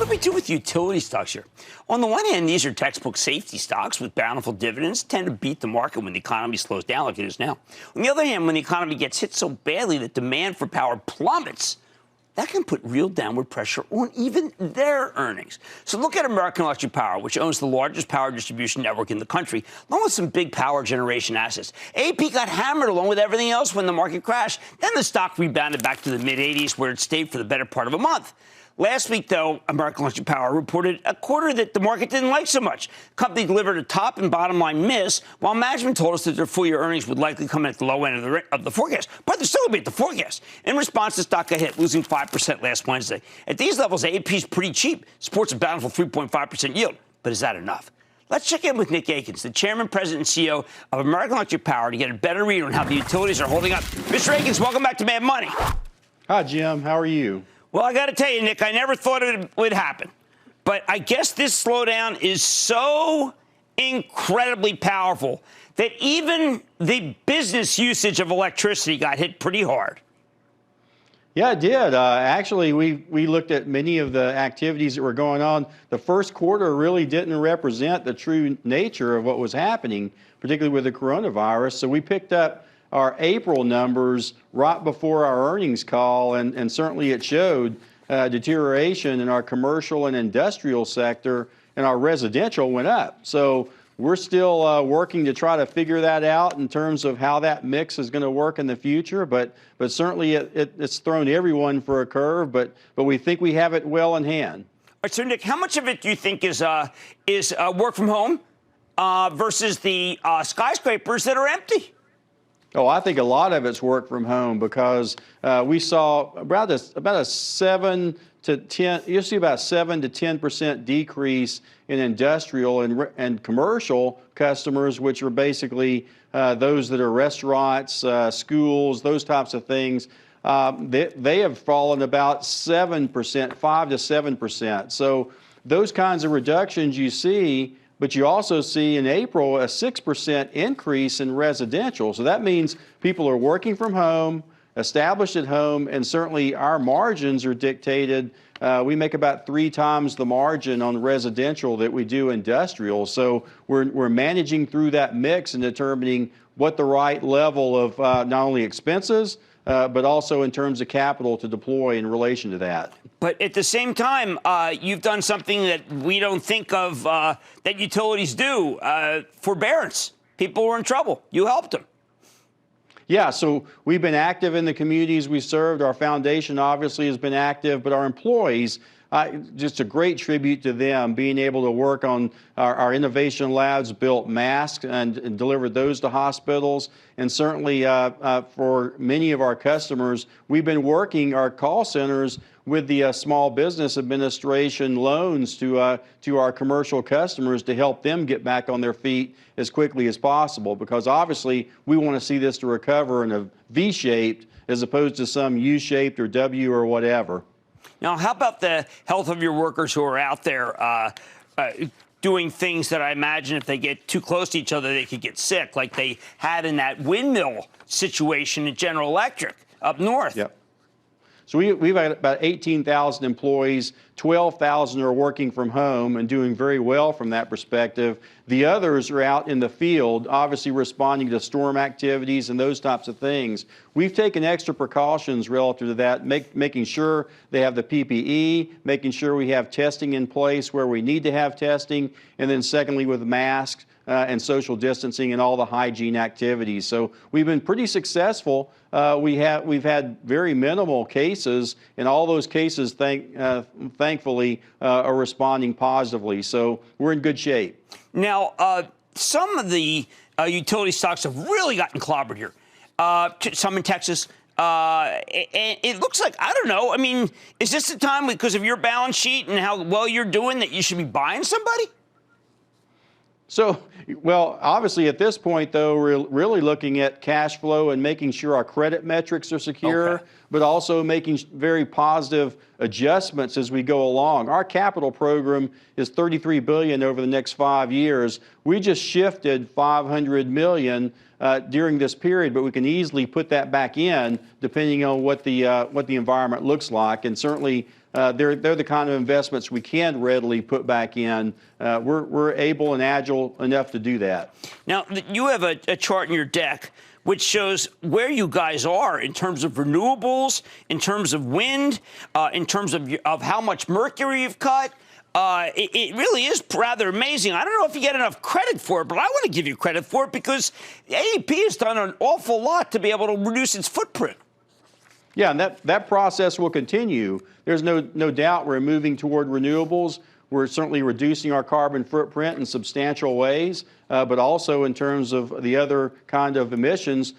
do we do with utility stocks here? On the one hand, these are textbook safety stocks with bountiful dividends, tend to beat the market when the economy slows down like it is now. On the other hand, when the economy gets hit so badly that demand for power plummets, that can put real downward pressure on even their earnings. So look at American Electric Power, which owns the largest power distribution network in the country, along with some big power generation assets. AP got hammered along with everything else when the market crashed. Then the stock rebounded back to the mid-80s, where it stayed for the better part of a month. Last week, though, American Electric Power reported a quarter that the market didn't like so much. The company delivered a top and bottom line miss, while management told us that their full-year earnings would likely come in at the low end of the forecast. But they're still going to beat the forecast. In response, the stock got hit, losing 5% last Wednesday. At these levels, AP's pretty cheap, sports a bountiful 3.5% yield. But is that enough? Let's check in with Nick Akins, the chairman, president, and CEO of American Electric Power, to get a better read on how the utilities are holding up. Mr. Akins, welcome back to Mad Money. Hi, Jim. How are you? Well, I got to tell you, Nick, I never thought it would happen. But I guess this slowdown is so incredibly powerful that even the business usage of electricity got hit pretty hard. Yeah, it did. Actually, we looked at many of the activities that were going on. The first quarter really didn't represent the true nature of what was happening, particularly with the coronavirus. So we picked up our April numbers right before our earnings call, and certainly it showed deterioration in our commercial and industrial sector, and our residential went up. So we're still working to try to figure that out in terms of how that mix is going to work in the future. But certainly it's thrown everyone for a curve, but we think we have it well in hand. All right, so Nick, how much of it do you think is work from home versus the skyscrapers that are empty? Oh, I think a lot of it's work from home, because we saw about a 7 to 10. You see about 7 to 10% decrease in industrial and commercial customers, which are basically those that are restaurants, schools, those types of things. They have fallen about 7%, 5 to 7%. So those kinds of reductions you see. But you also see in April a 6% increase in residential. So that means people are working from home, established at home, and certainly our margins are dictated. We make about 3 times the margin on residential that we do industrial. So we're managing through that mix and determining what the right level of not only expenses, but also in terms of capital to deploy in relation to that. But at the same time, you've done something that we don't think of that utilities do, forbearance. People were in trouble. You helped them. Yeah, so we've been active in the communities we served. Our foundation obviously has been active, but our employees, just a great tribute to them, being able to work on our innovation labs, built masks and delivered those to hospitals. And certainly for many of our customers, we've been working our call centers with the Small Business Administration loans to our commercial customers to help them get back on their feet as quickly as possible, because obviously we want to see this to recover in a V-shaped as opposed to some U-shaped or W or whatever. Now, how about the health of your workers who are out there doing things that I imagine if they get too close to each other, they could get sick, like they had in that windmill situation at General Electric up north? Yep. So we've got about 18,000 employees. 12,000 are working from home and doing very well from that perspective. The others are out in the field, obviously responding to storm activities and those types of things. We've taken extra precautions relative to that, making sure they have the PPE, making sure we have testing in place where we need to have testing, and then secondly with masks and social distancing and all the hygiene activities. So we've been pretty successful. We've had very minimal cases, and all those cases, thankfully, are responding positively. So we're in good shape. Now, some of the utility stocks have really gotten clobbered here. Some in Texas. And it looks like, I don't know, I mean, is this the time because of your balance sheet and how well you're doing that you should be buying somebody? So, well, obviously at this point, though, we're really looking at cash flow and making sure our credit metrics are secure, but also making very positive adjustments as we go along. Our capital program is $33 billion over the next 5 years. We just shifted $500 million during this period, but we can easily put that back in depending on what the environment looks like. And certainly they're the kind of investments we can readily put back in. We're able and agile enough to do that. Now, you have a chart in your deck which shows where you guys are in terms of renewables, in terms of wind, in terms of how much mercury you've cut. It really is rather amazing. I don't know if you get enough credit for it, but I want to give you credit for it because AEP has done an awful lot to be able to reduce its footprint. Yeah, and that process will continue. There's no doubt we're moving toward renewables. We're certainly reducing our carbon footprint in substantial ways, but also in terms of the other kind of emissions,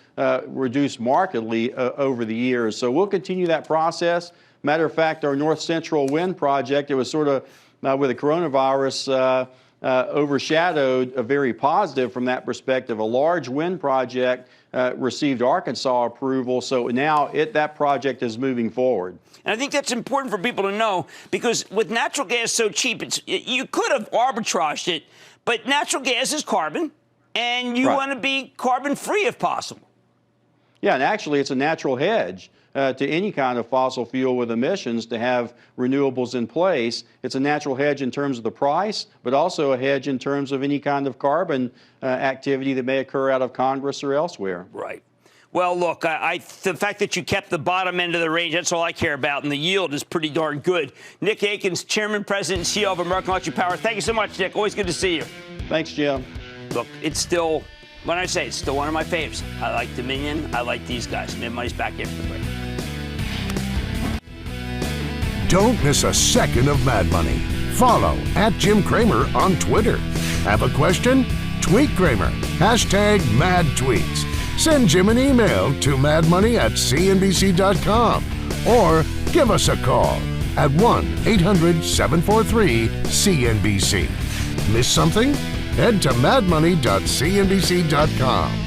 reduced markedly over the years. So we'll continue that process. Matter of fact, our North Central Wind project, it was sort of, with the coronavirus, overshadowed a very positive from that perspective. A large wind project received Arkansas approval, so now that project is moving forward. And I think that's important for people to know because with natural gas so cheap, you could have arbitraged it, but natural gas is carbon, and you want to be carbon-free if possible. Yeah, and actually it's a natural hedge to any kind of fossil fuel with emissions to have renewables in place. It's a natural hedge in terms of the price, but also a hedge in terms of any kind of carbon activity that may occur out of Congress or elsewhere. Right. Well, look, the fact that you kept the bottom end of the range, that's all I care about, and the yield is pretty darn good. Nick Akins, Chairman, President, and CEO of American Electric Power. Thank you so much, Nick. Always good to see you. Thanks, Jim. Look, it's still, when I say it's still one of my faves. I like Dominion. I like these guys. Mid Money's back after the break. Don't miss a second of Mad Money. Follow @Jim Cramer on Twitter. Have a question? Tweet Cramer. #MadTweets. Send Jim an email to madmoney@cnbc.com or give us a call at 1-800-743-CNBC. Miss something? Head to madmoney.cnbc.com.